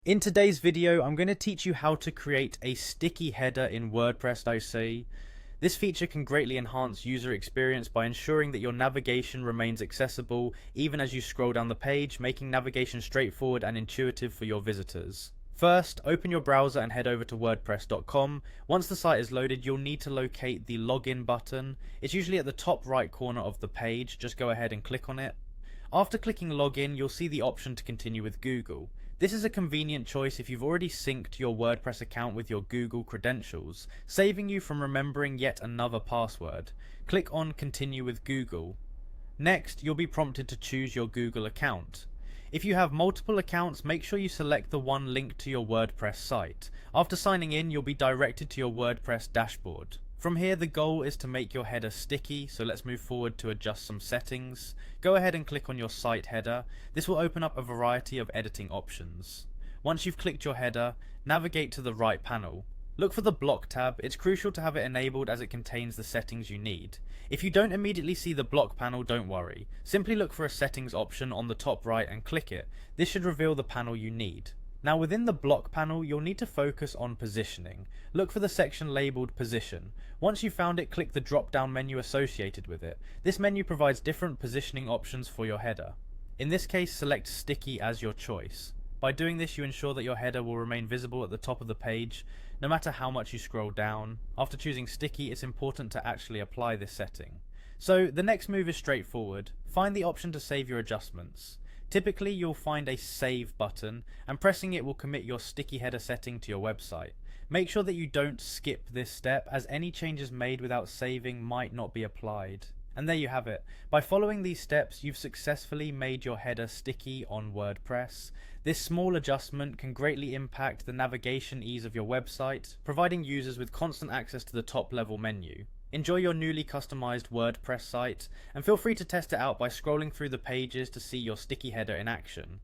In today's video, I'm going to teach you how to create a sticky header in WordPress. This feature can greatly enhance user experience by ensuring that your navigation remains accessible even as you scroll down the page, making navigation straightforward and intuitive for your visitors. First, open your browser and head over to wordpress.com. Once the site is loaded, you'll need to locate the login button. It's usually at the top right corner of the page. Just go ahead and click on it. After clicking login, you'll see the option to continue with Google. This is a convenient choice if you've already synced your WordPress account with your Google credentials, saving you from remembering yet another password. Click on Continue with Google. Next, you'll be prompted to choose your Google account. If you have multiple accounts, make sure you select the one linked to your WordPress site. After signing in, you'll be directed to your WordPress dashboard. From here, the goal is to make your header sticky, so let's move forward to adjust some settings. Go ahead and click on your site header. This will open up a variety of editing options. Once you've clicked your header, navigate to the right panel. Look for the block tab. It's crucial to have it enabled as it contains the settings you need. If you don't immediately see the block panel, don't worry. Simply look for a settings option on the top right and click it. This should reveal the panel you need. Now within the block panel, you'll need to focus on positioning. Look for the section labelled Position. Once you've found it, click the drop-down menu associated with it. This menu provides different positioning options for your header. In this case, select Sticky as your choice. By doing this, you ensure that your header will remain visible at the top of the page, no matter how much you scroll down. After choosing Sticky, it's important to actually apply this setting. So the next move is straightforward. Find the option to save your adjustments. Typically, you'll find a Save button, and pressing it will commit your sticky header setting to your website. Make sure that you don't skip this step, as any changes made without saving might not be applied. And there you have it. By following these steps, you've successfully made your header sticky on WordPress. This small adjustment can greatly impact the navigation ease of your website, providing users with constant access to the top-level menu. Enjoy your newly customized WordPress site, and feel free to test it out by scrolling through the pages to see your sticky header in action.